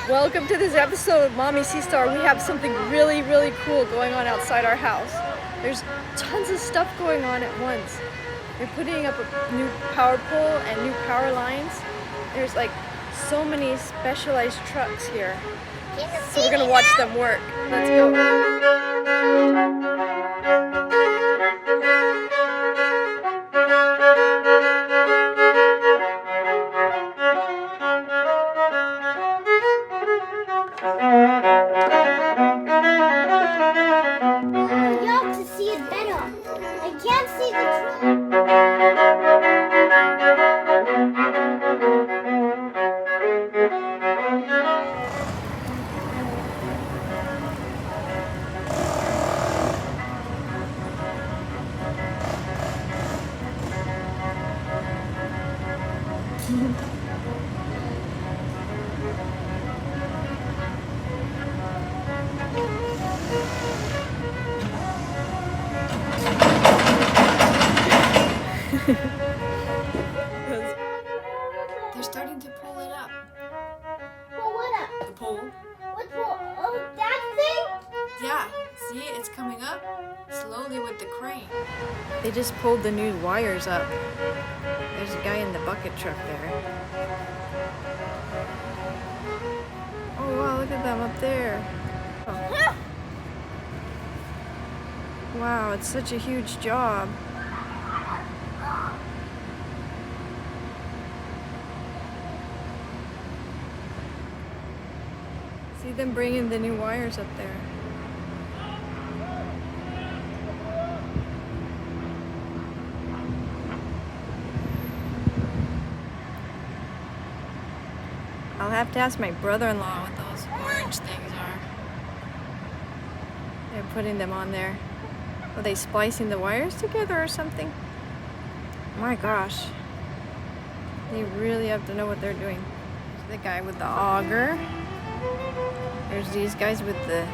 Welcome to this episode of Mommy SeaStar. We have something really, really cool going on outside our house. There's tons of stuff going on at once. They're putting up a new power pole and new power lines. There's like so many specialized trucks here. So we're gonna watch them work. Let's go. They're starting to pull it up. Pull what up? The pole. What pole? Oh, that thing? Yeah, see, it's coming up slowly with the crane. They just pulled the new wires up. There's a guy in the bucket truck there. Oh wow, look at them up there. Oh. Wow, it's such a huge job. See them bringing the new wires up there. I'll have to ask my brother-in-law what those orange things are. They're putting them on there. Are they splicing the wires together or something? My gosh. They really have to know what they're doing. There's the guy with the auger. There's these guys with the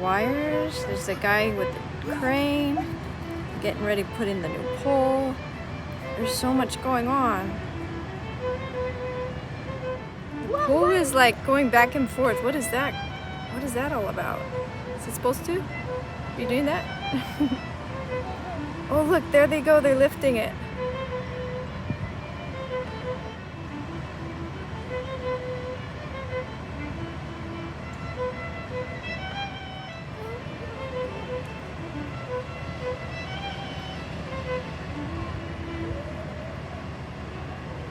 wires. There's the guy with the crane getting ready to put in the new pole. There's so much going on. The pole is like going back and forth. What is that? What is that all about? Is it supposed to be doing that? Oh look, there they go. They're lifting it.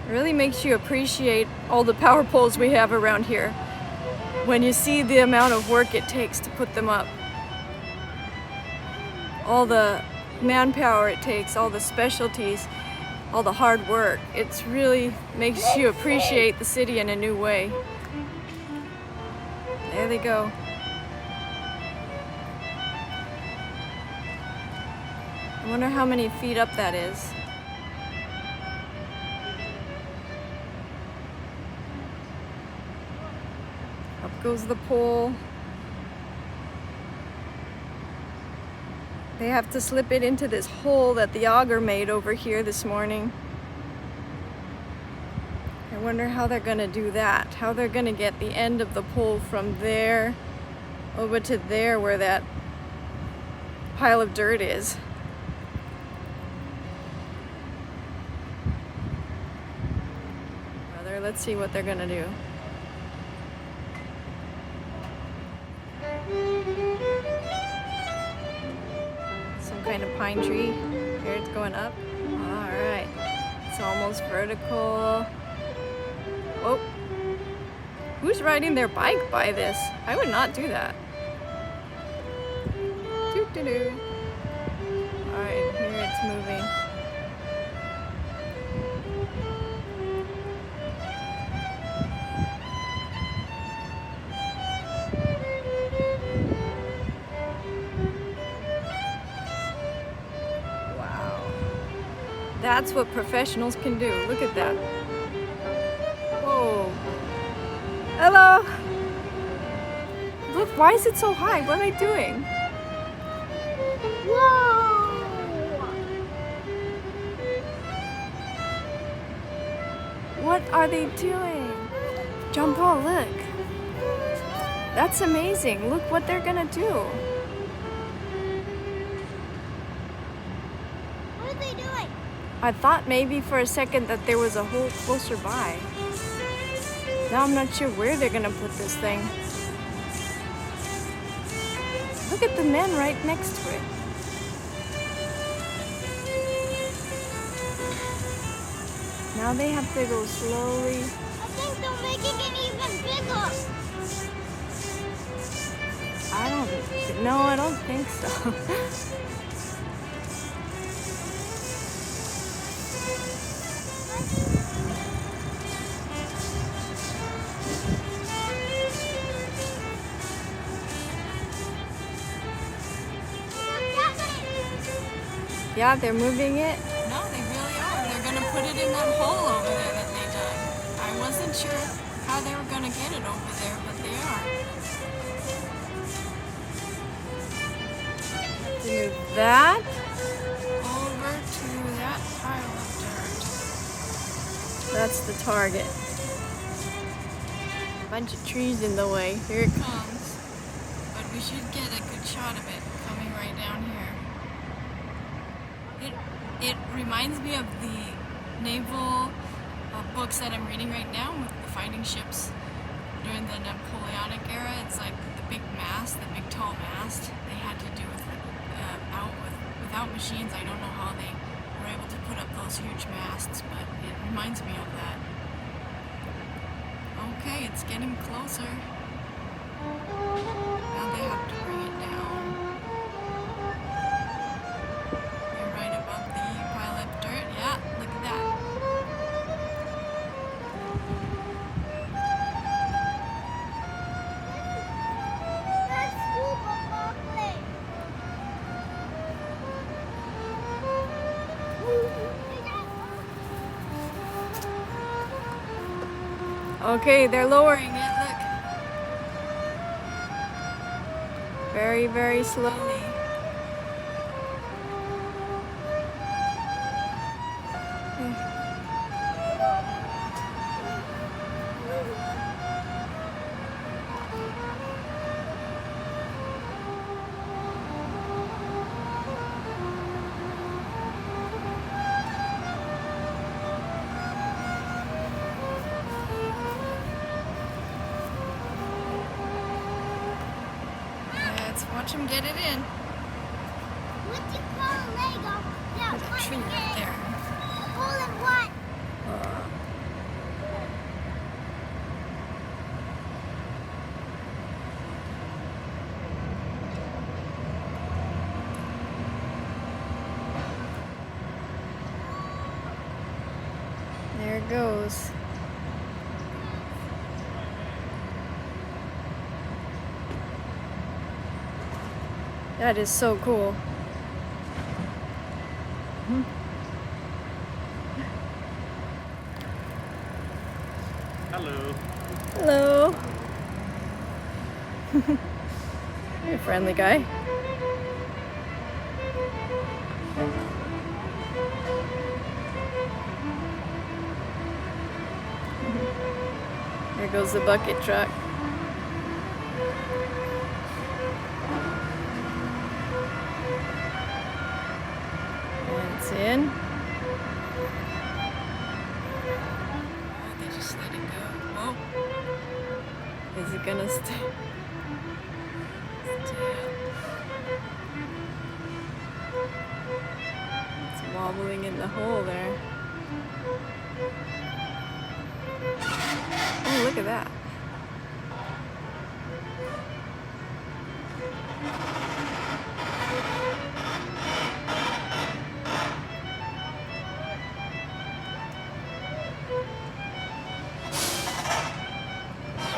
It really makes you appreciate all the power poles we have around here when you see the amount of work it takes to put them up. All the manpower it takes, all the specialties, all the hard work. It really makes you appreciate the city in a new way. There they go. I wonder how many feet up that is. Up goes the pole. They have to slip it into this hole that the auger made over here this morning. I wonder how they're gonna do that. How they're gonna get the end of the pole from there over to there where that pile of dirt is. Let's see what they're gonna do. Some kind of pine tree. Here it's going up. Alright. It's almost vertical. Oh. Who's riding their bike by this? I would not do that. Doo-doo-doo. Alright, here it's moving. That's what professionals can do. Look at that. Whoa. Hello. Look, why is it so high? What am I doing? Whoa! What are they doing? John Paul, look. That's amazing. Look what they're gonna do. What are they doing? I thought maybe for a second that there was a hole closer by. Now I'm not sure where they're gonna put this thing. Look at the men right next to it. Now they have to go slowly. I think they're making it even bigger. I don't think so. Yeah, they're moving it. No, they really are. They're gonna put it in that hole over there that they dug. I wasn't sure how they were gonna get it over there, but they are. Move that. Over to that pile of dirt. That's the target. Bunch of trees in the way. Here it comes. Comes, but we should get a good shot of it coming right down here. It reminds me of the naval books that I'm reading right now with the fighting ships during the Napoleonic era. It's like the big mast, the big tall mast. They had to do without machines. I don't know how they were able to put up those huge masts, but it reminds me of that. Okay, it's getting closer. Now they have to bring it down. They're right above the pile of dirt. Yeah, look at that. That's cool, Papa. Play. Okay, they're lowering it. Look. Very, very slowly. Let's watch them get it in. What do you call a Lego? Yeah, There's a tree right there. Hole in one. There it goes. That is so cool. Hello. Hello. You're a friendly guy. There goes the bucket truck. And it's in. Oh, they just let it go. Whoa. Is it gonna stay? It's wobbling in the hole there. Oh, look at that.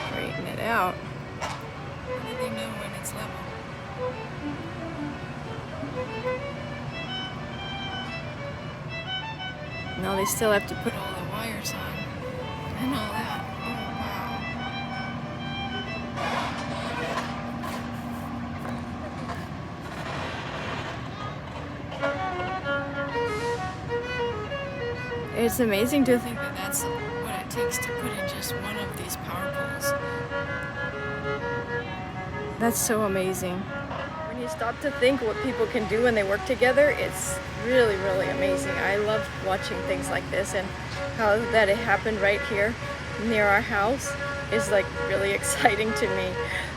Straighten it out. How do they know when it's level? No, they still have to put Put all the wires on and all that. It's amazing to I think that that's what it takes to put in just one of the these power poles. That's so amazing. When you stop to think what people can do when they work together, it's really, really amazing. I love watching things like this, and how that it happened right here near our house is like really exciting to me.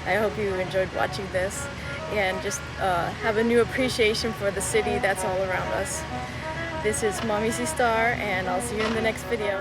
I hope you enjoyed watching this and just have a new appreciation for the city that's all around us. This is Mommy SeaStar, and I'll see you in the next video.